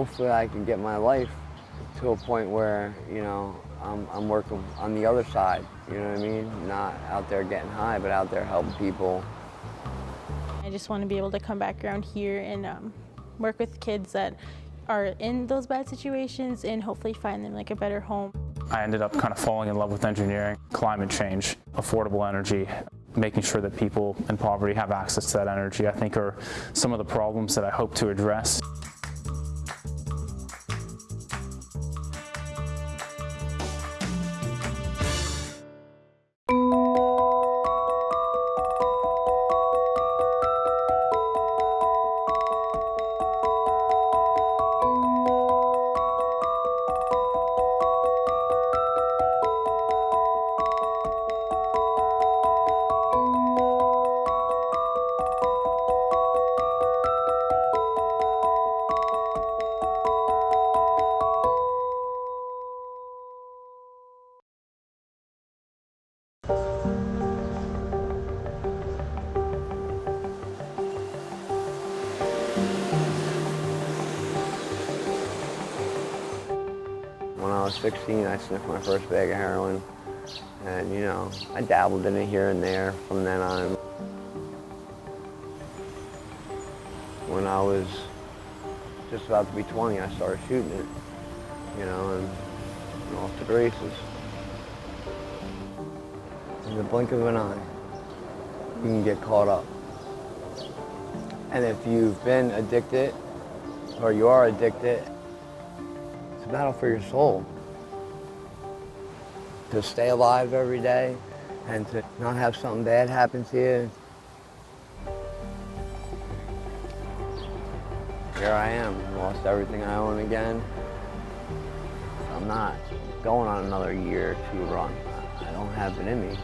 hopefully I can get my life to a point where, you know, I'm working on the other side, you know what I mean? Not out there getting high, but out there helping people. I just want to be able to come back around here and work with kids that are in those bad situations and hopefully find them like a better home. I ended up kind of falling in love with engineering, climate change, affordable energy, making sure that people in poverty have access to that energy, I think are some of the problems that I hope to address. When I was 16, I sniffed my first bag of heroin. And, you know, I dabbled in it here and there from then on. When I was just about to be 20, I started shooting it, you know, and off to the races. In the blink of an eye, you can get caught up. And if you've been addicted, or you are addicted, it's a battle for your soul. To stay alive every day and to not have something bad happen to you. Here I am, lost everything I own again. I'm not going on another year or two run. I don't have it in me.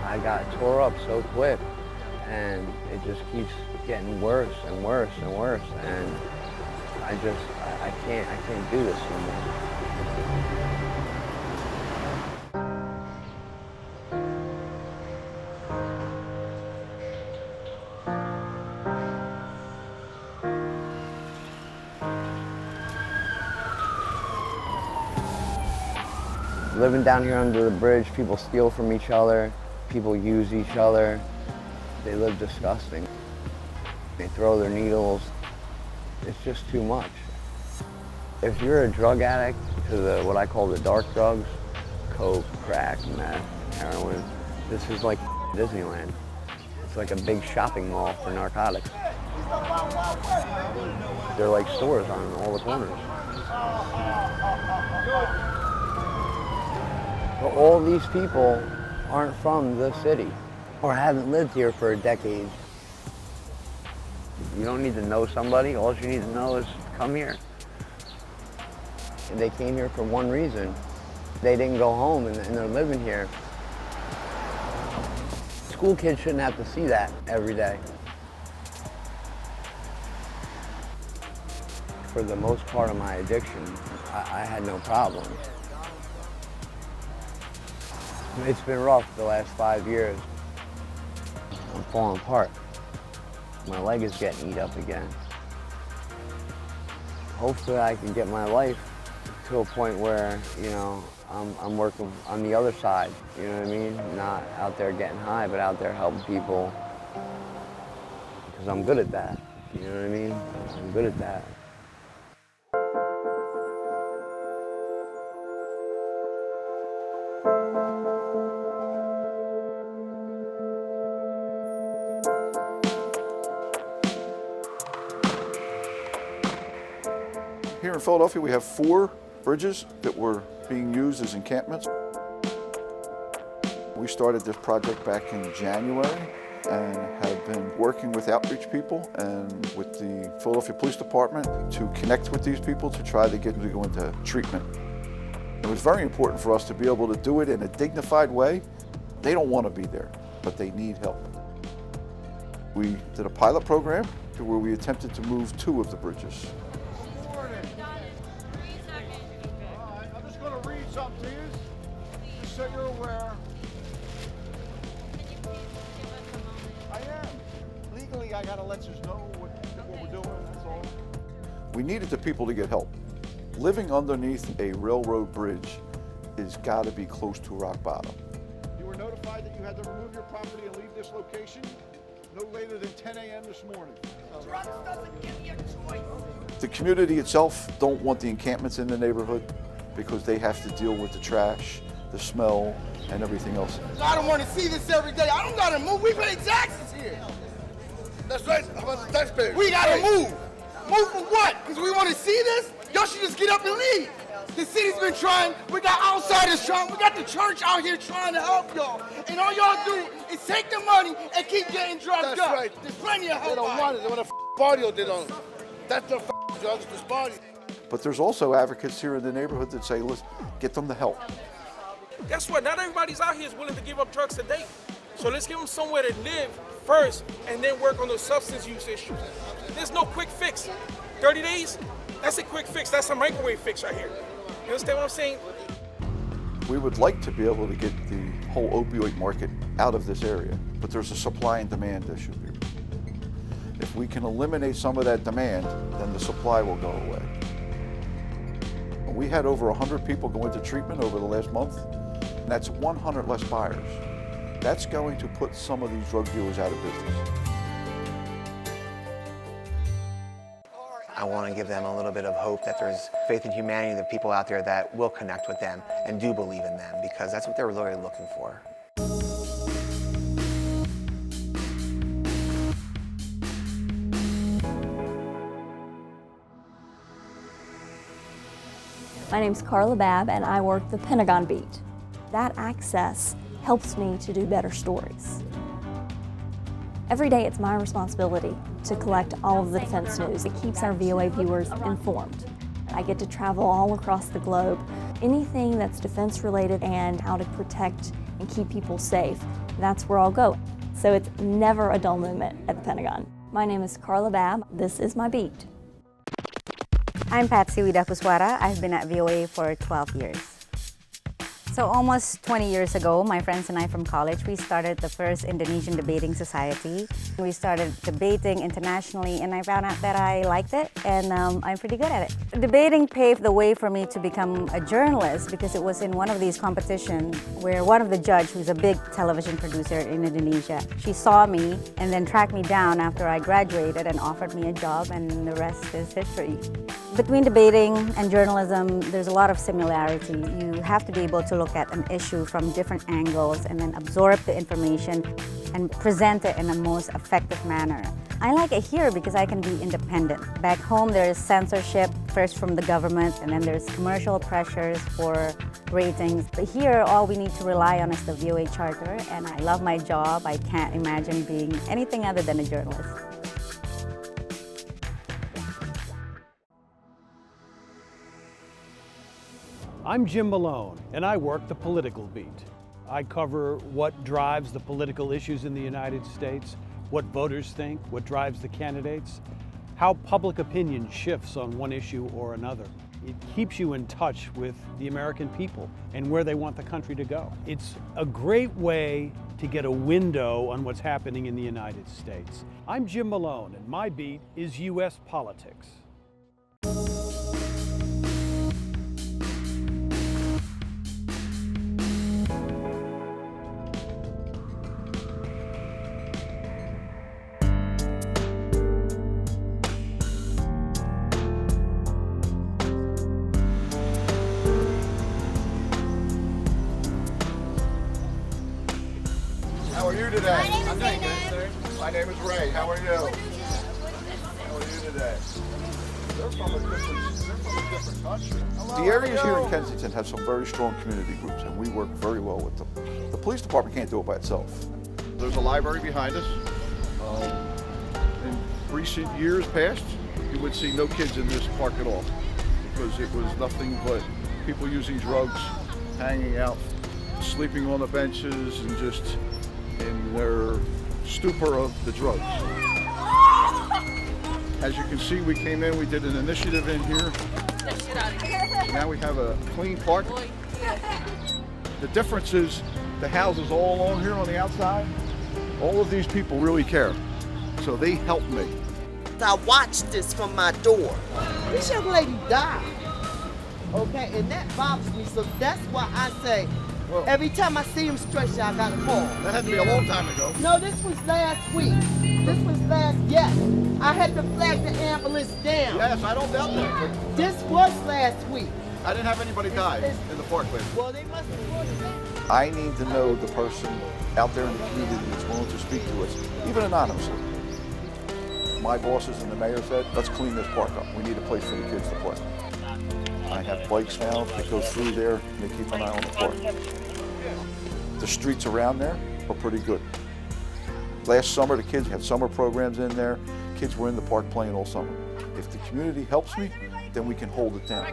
I got tore up so quick and it just keeps getting worse and worse and worse, and I can't do this anymore. Living down here under the bridge, people steal from each other, people use each other. They live disgusting. They throw their needles. It's just too much. If you're a drug addict to what I call the dark drugs, coke, crack, meth, heroin, this is like Disneyland. It's like a big shopping mall for narcotics. They're like stores on all the corners. But all these people aren't from the city or haven't lived here for a decade. You don't need to know somebody. All you need to know is come here. And they came here for one reason. They didn't go home and they're living here. School kids shouldn't have to see that every day. For the most part of my addiction, I had no problems. It's been rough the last 5 years. I'm falling apart. My leg is getting eat up again. Hopefully I can get my life to a point where, you know, I'm working on the other side, you know what I mean? Not out there getting high, but out there helping people. Because I'm good at that, you know what I mean? I'm good at that. Here in Philadelphia, we have 4 bridges that were being used as encampments. We started this project back in January and have been working with outreach people and with the Philadelphia Police Department to connect with these people to try to get them to go into treatment. It was very important for us to be able to do it in a dignified way. They don't want to be there, but they need help. We did a pilot program where we attempted to move 2 of the bridges. Something to you, just so you're aware. Can you please give us a moment? I am. Legally, I gotta let you know what we're doing, that's all. We needed the people to get help. Living underneath a railroad bridge is got to be close to rock bottom. You were notified that you had to remove your property and leave this location no later than 10 a.m. this morning. Drugs doesn't give you a choice. The community itself don't want the encampments in the neighborhood because they have to deal with the trash, the smell, and everything else. I don't want to see this every day. I don't gotta move. We pay taxes here. That's right. How about the taxpayers? We gotta move. Move for what? Because we want to see this? Y'all should just get up and leave. The city's been trying. We got outsiders trying. We got the church out here trying to help y'all. And all y'all do is take the money and keep getting drugged That's up. right. There's plenty of help. They don't want it. They want a party did on them. That's the drugs, this party. But there's also advocates here in the neighborhood that say, let's get them the help. Guess what? Not everybody's out here is willing to give up drugs today. So let's give them somewhere to live first and then work on those substance use issues. There's no quick fix. 30 days, that's a quick fix. That's a microwave fix right here. You understand what I'm saying? We would like to be able to get the whole opioid market out of this area, but there's a supply and demand issue here. If we can eliminate some of that demand, then the supply will go away. We had over 100 people go into treatment over the last month, and that's 100 less buyers. That's going to put some of these drug dealers out of business. I want to give them a little bit of hope that there's faith in humanity, the people out there that will connect with them and do believe in them, because that's what they're really looking for. My name's Carla Babb, and I work the Pentagon beat. That access helps me to do better stories. Every day it's my responsibility to collect all of the defense news. It keeps our VOA viewers informed. I get to travel all across the globe. Anything that's defense related and how to protect and keep people safe, that's where I'll go. So it's never a dull moment at the Pentagon. My name is Carla Babb. This is my beat. I'm Patsy Widapuswara. I've been at VOA for 12 years. So almost 20 years ago, my friends and I from college, we started the first Indonesian Debating Society. We started debating internationally, and I found out that I liked it, and I'm pretty good at it. Debating paved the way for me to become a journalist, because it was in one of these competitions where one of the judges, who's a big television producer in Indonesia, she saw me and then tracked me down after I graduated and offered me a job, and the rest is history. Between debating and journalism, there's a lot of similarity. You have to be able to look at an issue from different angles and then absorb the information and present it in the most effective manner. I like it here because I can be independent. Back home, there's censorship, first from the government, and then there's commercial pressures for ratings. But here, all we need to rely on is the VOA charter, and I love my job. I can't imagine being anything other than a journalist. I'm Jim Malone, and I work the political beat. I cover what drives the political issues in the United States, what voters think, what drives the candidates, how public opinion shifts on one issue or another. It keeps you in touch with the American people and where they want the country to go. It's a great way to get a window on what's happening in the United States. I'm Jim Malone, and my beat is U.S. politics. How are you today? I'm doing good, sir. My name is Ray. How are you? How are you today? They're from a different country. The areas here in Kensington have some very strong community groups, and we work very well with them. The police department can't do it by itself. There's a library behind us. In recent years past, you would see no kids in this park at all because it was nothing but people using drugs, hanging out, sleeping on the benches, and just in their stupor of the drugs. As you can see, we came in, we did an initiative in here. Now we have a clean park. The difference is the houses all along here on the outside, all of these people really care. So they help me. I watched this from my door. This young lady died. Okay, and that bothers me, so that's why I say, every time I see him stretched out, I gotta call. That had to be a long time ago. No, this was last week. Yes. I had to flag the ambulance down. Yes, I don't doubt that. This was last week. I didn't have anybody die in the parkland. Well, they must have ordered that. I need to know the person out there in the community that's willing to speak to us, even anonymously. My bosses and the mayor said, let's clean this park up. We need a place for the kids to play. I have bikes now that go through there and they keep an eye on the park. The streets around there are pretty good. Last summer, the kids had summer programs in there. Kids were in the park playing all summer. If the community helps me, then we can hold it down.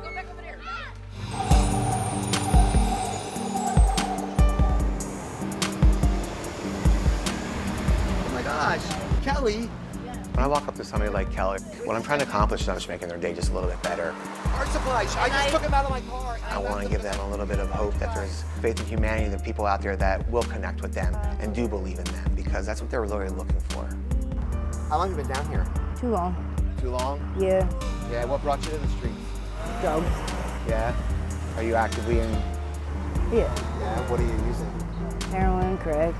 Oh my gosh, Kelly. When I walk up to somebody like Kelly, what I'm trying to accomplish is I'm just making their day just a little bit better. Art supplies. I just took him out of my car. I want to give them a little bit of hope that there's faith in humanity, the people out there that will connect with them and do believe in them, because that's what they're really looking for. How long have you been down here? Too long. Too long? Yeah. Yeah, what brought you to the streets? Drugs. Yeah. Are you actively in? Yeah. Yeah, what are you using? Heroin, crack.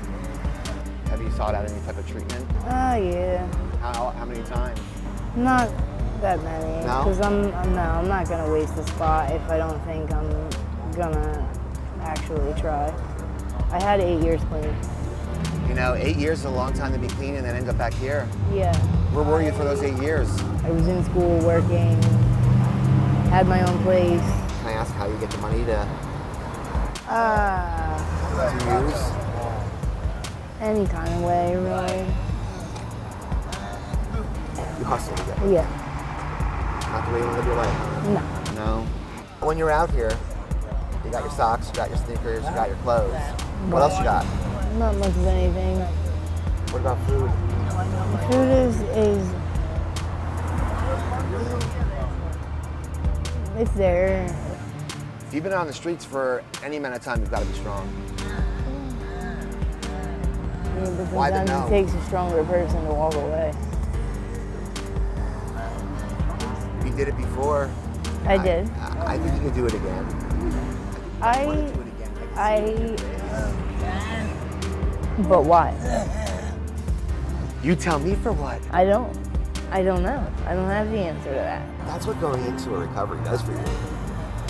Have you sought out any type of treatment? Yeah. How many times? Not that many. No? Because I'm not gonna waste the spot if I don't think I'm gonna actually try. I had 8 years clean. You know, 8 years is a long time to be clean and then end up back here. Yeah. Where were you for those 8 years? I was in school working, had my own place. Can I ask how you get the money to use? Any kind of way, really. You hustle to get it. Yeah. Not the way you want to live your life. No. No. When you're out here, you got your socks, you got your sneakers, you got your clothes. What else you got? Not much of anything. What about food? Food is it's there. If you've been on the streets for any amount of time, you've got to be strong. Yeah, but Why the sometimes no? it takes a stronger person to walk away. You did it before. I did. I think you can do it again. But why? You tell me for what? I don't know. I don't have the answer to that. That's what going into a recovery does for you.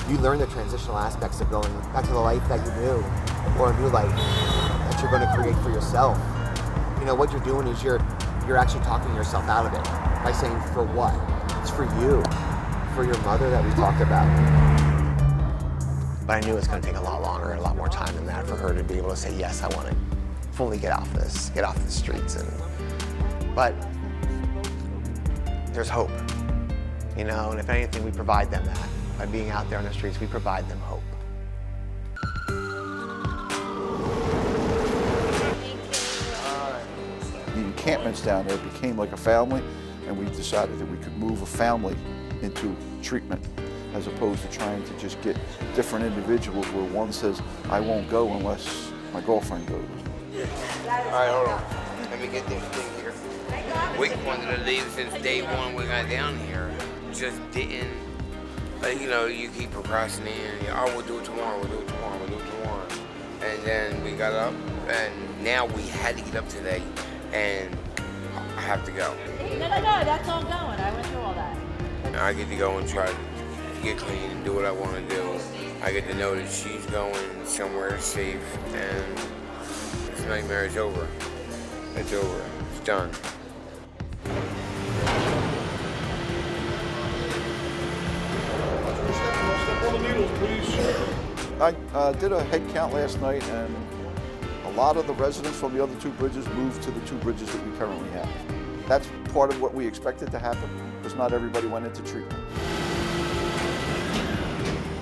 You learn the transitional aspects of going back to the life that you knew, or a new life that you're going to create for yourself. You know, what you're doing is you're actually talking yourself out of it by saying, for what? It's for you, for your mother that we talked about. But I knew it was going to take a lot longer and a lot more time than that for her to be able to say, yes, I want to fully get off the streets. But there's hope, you know, and if anything, we provide them that. By being out there on the streets, we provide them hope. The encampments down there became like a family, and we decided that we could move a family into treatment as opposed to trying to just get different individuals where one says, I won't go unless my girlfriend goes. All right, hold on. Let me get this thing here. We wanted to leave since day one we got down here. Just didn't, like, you know, you keep procrastinating. Oh, we'll do it tomorrow, we'll do it tomorrow, we'll do it tomorrow. And then we got up, and now we had to get up today, and I have to go. No, that's all going. I went through all that. And I get to go and try to get clean and do what I want to do. I get to know that she's going somewhere safe, and this nightmare is over. It's over. It's done. I did a head count last night, and a lot of the residents from the other two bridges moved to the two bridges that we currently have. That's part of what we expected to happen, because not everybody went into treatment.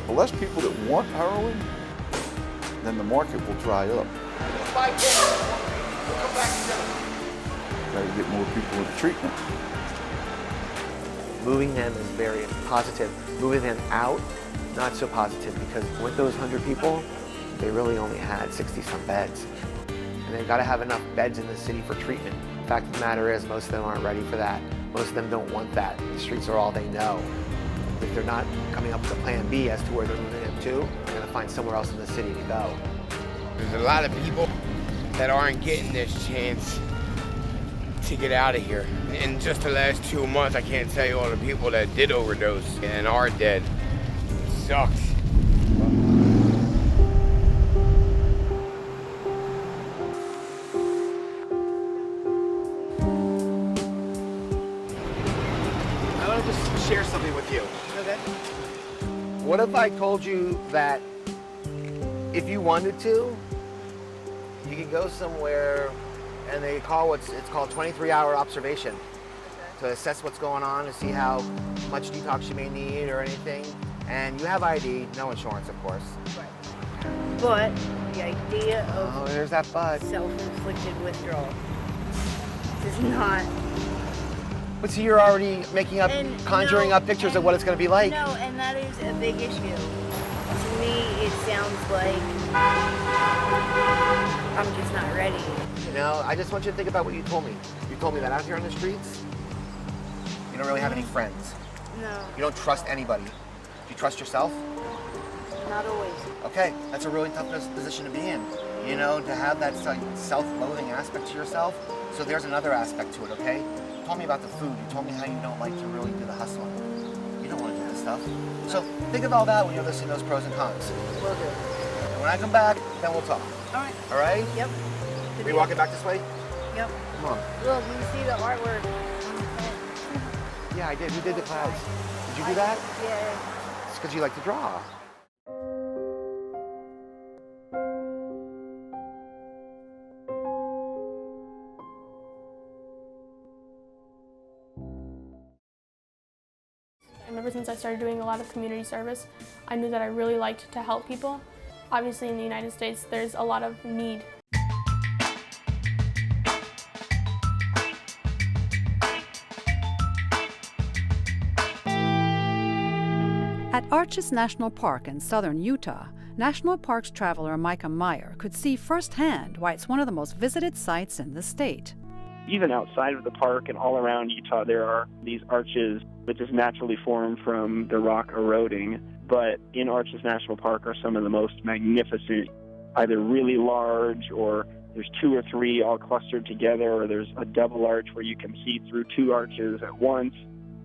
The less people that want heroin, then the market will dry up. Got to get more people into treatment. Moving them is very positive. Moving them out, not so positive, because with those 100 people, they really only had 60-some beds. And they've got to have enough beds in the city for treatment. The fact of the matter is, most of them aren't ready for that. Most of them don't want that. The streets are all they know. If they're not coming up with a plan B as to where they're moving to, they're going to find somewhere else in the city to go. There's a lot of people that aren't getting this chance to get out of here. In just the last 2 months, I can't tell you all the people that did overdose and are dead. It sucks. I want to just share something with you. Okay. What if I told you that if you wanted to, you could go somewhere and they call it's called 23-hour observation to assess what's going on, to see how much detox you may need or anything. And you have ID, no insurance, of course. But the idea of Oh, there's that but. self-inflicted withdrawal is not. But see, you're already making up, conjuring up pictures of what it's going to be like. No, and that is a big issue. To me, it sounds like I'm just not ready. You know, I just want you to think about what you told me. You told me that out here on the streets, you don't really have any friends. No. You don't trust anybody. Do you trust yourself? Not always. Okay, that's a really tough position to be in. You know, to have that self-loathing aspect to yourself. So there's another aspect to it, okay? You told me about the food. You told me how you don't like to really do the hustling. You don't want to do this stuff. So think of all that when you're listening to those pros and cons. Will do. And when I come back, then we'll talk. All right. All right? Yep. Are you walking back this way? Yep. Come on. Look, you see the artwork. Yeah, I did. Who did the clouds? Did you do that? Yeah. It's because you like to draw. Ever since I started doing a lot of community service, I knew that I really liked to help people. Obviously, in the United States, there's a lot of need. At Arches National Park in southern Utah, National Parks traveler Micah Meyer could see firsthand why it's one of the most visited sites in the state. Even outside of the park and all around Utah, there are these arches that just naturally form from the rock eroding. But in Arches National Park are some of the most magnificent, either really large or there's 2 or 3 all clustered together, or there's a double arch where you can see through 2 arches at once.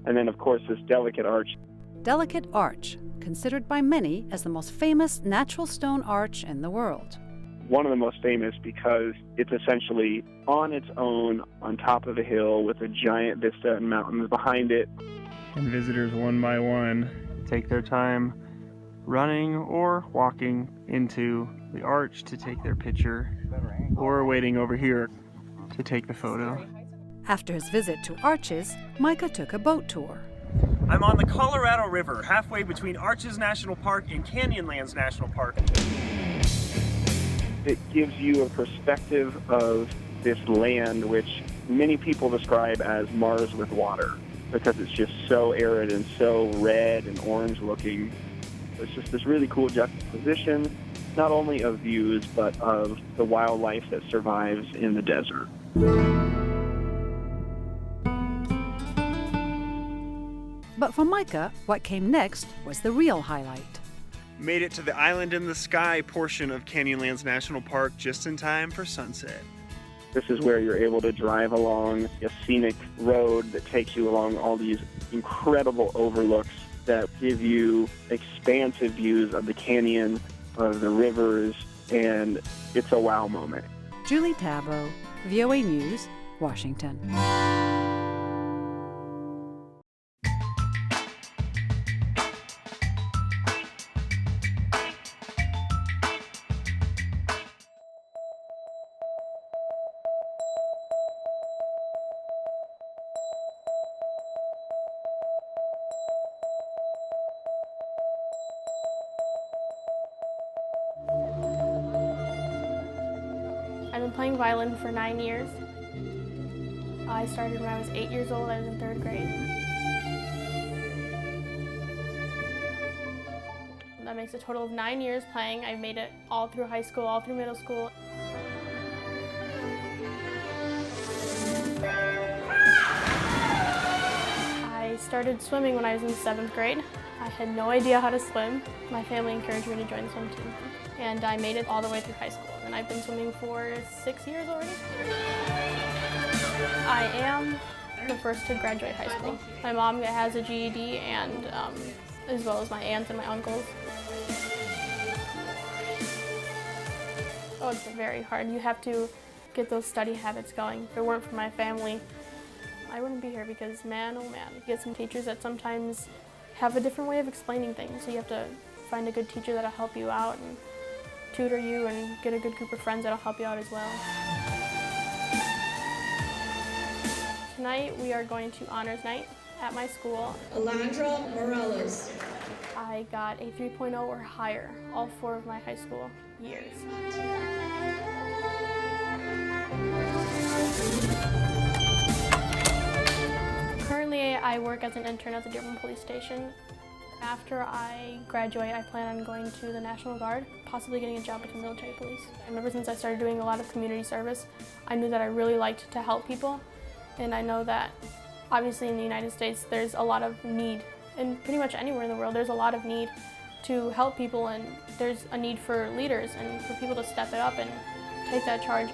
And then, of course, this Delicate Arch. Delicate Arch, considered by many as the most famous natural stone arch in the world. One of the most famous because it's essentially on its own on top of a hill with a giant vista and mountains behind it. And visitors one by one take their time running or walking into the arch to take their picture or waiting over here to take the photo. After his visit to Arches, Micah took a boat tour. I'm on the Colorado River, halfway between Arches National Park and Canyonlands National Park. It gives you a perspective of this land, which many people describe as Mars with water, because it's just so arid and so red and orange looking. It's just this really cool juxtaposition, not only of views, but of the wildlife that survives in the desert. But for Micah, what came next was the real highlight. Made it to the Island in the Sky portion of Canyonlands National Park just in time for sunset. This is where you're able to drive along a scenic road that takes you along all these incredible overlooks that give you expansive views of the canyon, of the rivers, and it's a wow moment. Julie Tabo, VOA News, Washington. I've been playing violin for 9 years. I started when I was 8 years old. I was in 3rd grade. That makes a total of 9 years playing. I've made it all through high school, all through middle school. started swimming when I was in 7th grade. I had no idea how to swim. My family encouraged me to join the swim team, and I made it all the way through high school. And I've been swimming for 6 years already. I am the first to graduate high school. My mom has a GED, and as well as my aunts and my uncles. Oh, it's very hard. You have to get those study habits going. If it weren't for my family, I wouldn't be here because, man, oh man, you get some teachers that sometimes have a different way of explaining things. So you have to find a good teacher that'll help you out and tutor you and get a good group of friends that'll help you out as well. Tonight we are going to honors night at my school. Alondra Morales. I got a 3.0 or higher all 4 of my high school years. Currently, I work as an intern at the Dearborn Police Station. After I graduate, I plan on going to the National Guard, possibly getting a job with the military police. I remember since I started doing a lot of community service, I knew that I really liked to help people. And I know that obviously in the United States, there's a lot of need. And pretty much anywhere in the world, there's a lot of need to help people, and there's a need for leaders and for people to step it up and take that charge.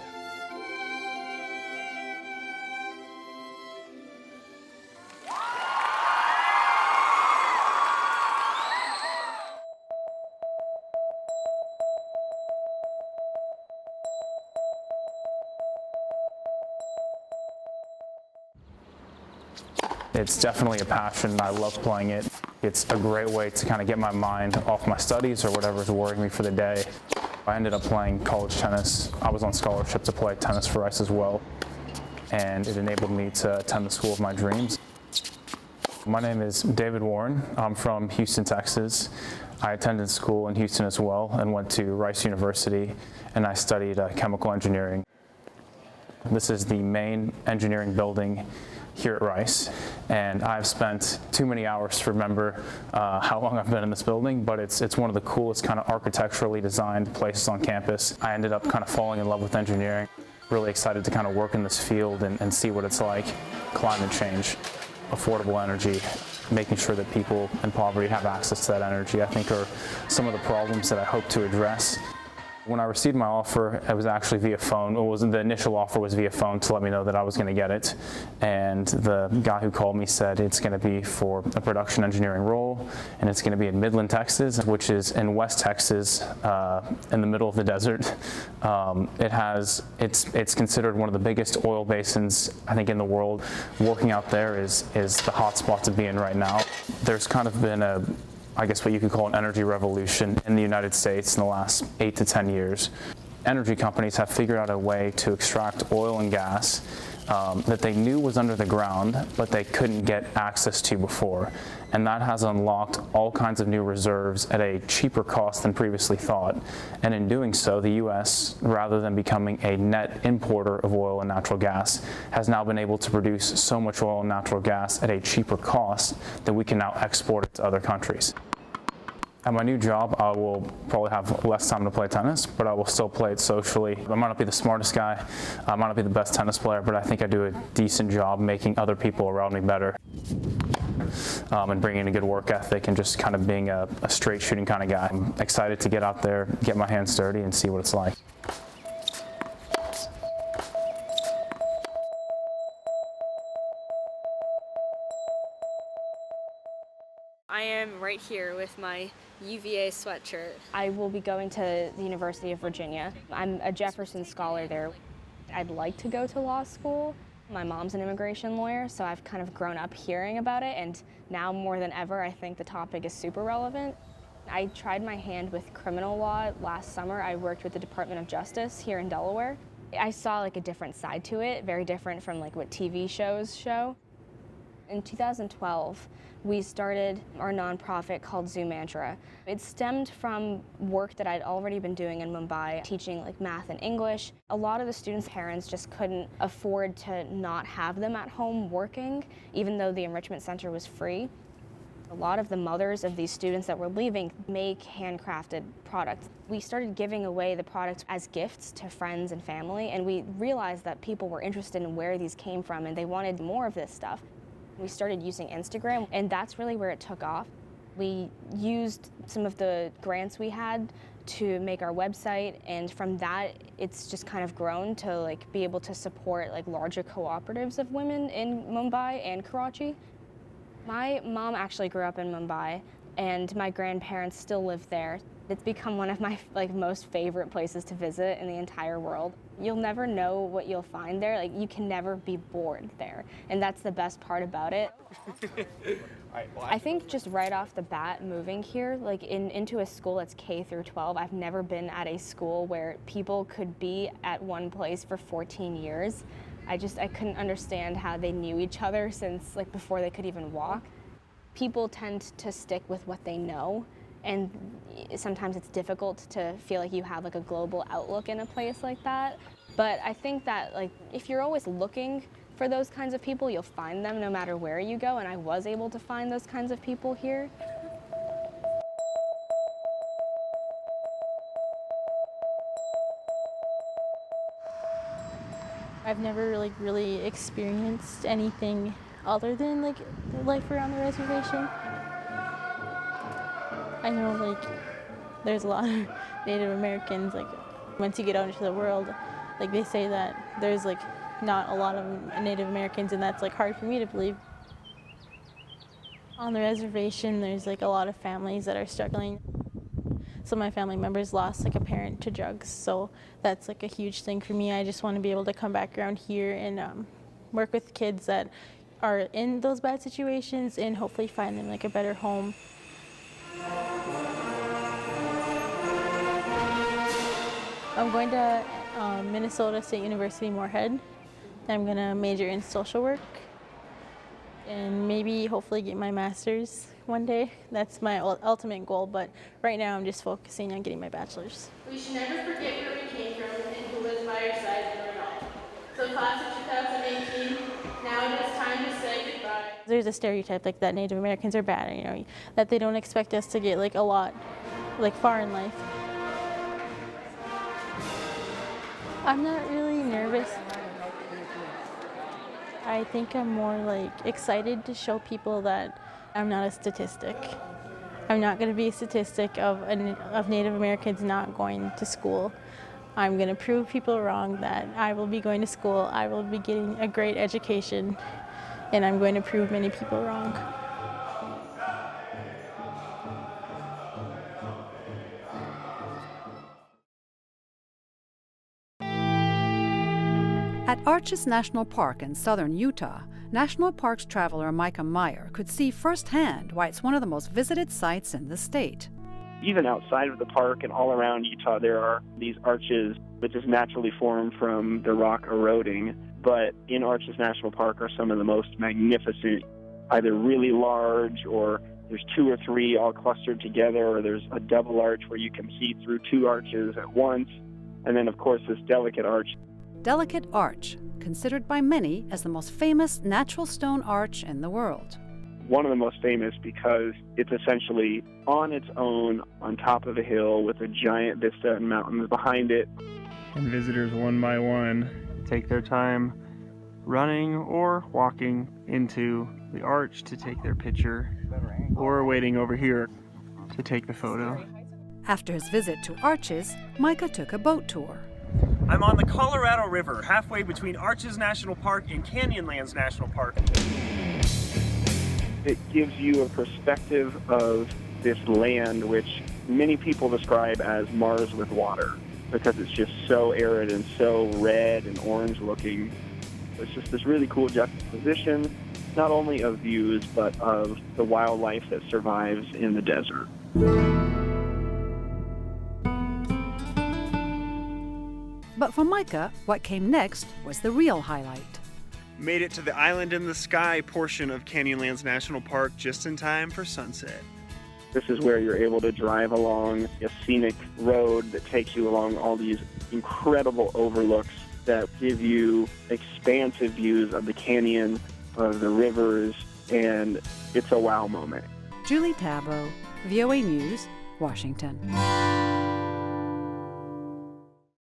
It's definitely a passion. I love playing it. It's a great way to kind of get my mind off my studies or whatever's worrying me for the day. I ended up playing college tennis. I was on scholarship to play tennis for Rice as well, and it enabled me to attend the school of my dreams. My name is David Warren. I'm from Houston, Texas. I attended school in Houston as well and went to Rice University, and I studied chemical engineering. This is the main engineering building here at Rice, and I've spent too many hours to remember how long I've been in this building, but it's one of the coolest kind of architecturally designed places on campus. I ended up kind of falling in love with engineering, really excited to kind of work in this field and see what it's like. Climate change, affordable energy, making sure that people in poverty have access to that energy, I think are some of the problems that I hope to address. When I received my offer, it was actually via phone. The initial offer was via phone to let me know that I was going to get it. And the guy who called me said it's going to be for a production engineering role, and it's going to be in Midland, Texas, which is in West Texas, in the middle of the desert. It's considered one of the biggest oil basins, I think, in the world. Working out there is the hot spot to be in right now. There's kind of been I guess what you could call an energy revolution in the United States in the last 8 to 10 years. Energy companies have figured out a way to extract oil and gas that they knew was under the ground, but they couldn't get access to before. And that has unlocked all kinds of new reserves at a cheaper cost than previously thought. And in doing so, the U.S., rather than becoming a net importer of oil and natural gas, has now been able to produce so much oil and natural gas at a cheaper cost that we can now export it to other countries. At my new job, I will probably have less time to play tennis, but I will still play it socially. I might not be the smartest guy, I might not be the best tennis player, but I think I do a decent job making other people around me better. And bringing a good work ethic and just kind of being a straight shooting kind of guy. I'm excited to get out there, get my hands dirty, and see what it's like. I am right here with my UVA sweatshirt. I will be going to the University of Virginia. I'm a Jefferson Scholar there. I'd like to go to law school. My mom's an immigration lawyer, so I've kind of grown up hearing about it, and now more than ever, I think the topic is super relevant. I tried my hand with criminal law last summer. I worked with the Department of Justice here in Delaware. I saw like a different side to it, very different from like what TV shows show. In 2012, we started our nonprofit called Zoo Mantra. It stemmed from work that I'd already been doing in Mumbai, teaching like math and English. A lot of the students' parents just couldn't afford to not have them at home working, even though the enrichment center was free. A lot of the mothers of these students that were leaving make handcrafted products. We started giving away the products as gifts to friends and family, and we realized that people were interested in where these came from and they wanted more of this stuff. We started using Instagram, and that's really where it took off. We used some of the grants we had to make our website, and from that it's just kind of grown to like be able to support like larger cooperatives of women in Mumbai and Karachi. My mom actually grew up in Mumbai, and my grandparents still live there. It's become one of my most favorite places to visit in the entire world. You'll never know what you'll find there. Like, you can never be bored there, and that's the best part about it. I think just right off the bat, moving here, like into a school that's K through 12, I've never been at a school where people could be at one place for 14 years. I couldn't understand how they knew each other since like before they could even walk. People tend to stick with what they know, and sometimes it's difficult to feel like you have like a global outlook in a place like that. But I think that like if you're always looking for those kinds of people, you'll find them no matter where you go, and I was able to find those kinds of people here. I've never really experienced anything other than like the life around the reservation. I know like there's a lot of Native Americans, like once you get out into the world, like they say that there's like not a lot of Native Americans, and that's like hard for me to believe. On the reservation, there's like a lot of families that are struggling. Some of my family members lost like a parent to drugs, so that's like a huge thing for me. I just want to be able to come back around here and work with kids that are in those bad situations and hopefully find them like a better home. I'm going to Minnesota State University Moorhead. I'm going to major in social work and maybe hopefully get my master's one day. That's my ultimate goal, but right now I'm just focusing on getting my bachelor's. We should never forget where we came from and who was by our side in our life. So class of 2018, now it is time to say goodbye. There's a stereotype like that Native Americans are bad, you know, that they don't expect us to get like a lot, like far in life. I'm not really nervous. I think I'm more like excited to show people that I'm not a statistic. I'm not going to be a statistic of Native Americans not going to school. I'm going to prove people wrong that I will be going to school, I will be getting a great education, and I'm going to prove many people wrong. At Arches National Park in southern Utah, National Parks traveler Micah Meyer could see firsthand why it's one of the most visited sites in the state. Even outside of the park and all around Utah, there are these arches that just naturally form from the rock eroding. But in Arches National Park are some of the most magnificent, either really large or there's two or three all clustered together, or there's a double arch where you can see through two arches at once. And then, of course, this delicate arch. Delicate Arch, considered by many as the most famous natural stone arch in the world. One of the most famous because it's essentially on its own on top of a hill with a giant vista and mountains behind it. And visitors one by one take their time running or walking into the arch to take their picture, or waiting over here to take the photo. After his visit to Arches, Micah took a boat tour. I'm on the Colorado River, halfway between Arches National Park and Canyonlands National Park. It gives you a perspective of this land, which many people describe as Mars with water, because it's just so arid and so red and orange looking. It's just this really cool juxtaposition, not only of views, but of the wildlife that survives in the desert. But for Micah, what came next was the real highlight. Made it to the Island in the Sky portion of Canyonlands National Park just in time for sunset. This is where you're able to drive along a scenic road that takes you along all these incredible overlooks that give you expansive views of the canyon, of the rivers, and it's a wow moment. Julie Tabo, VOA News, Washington.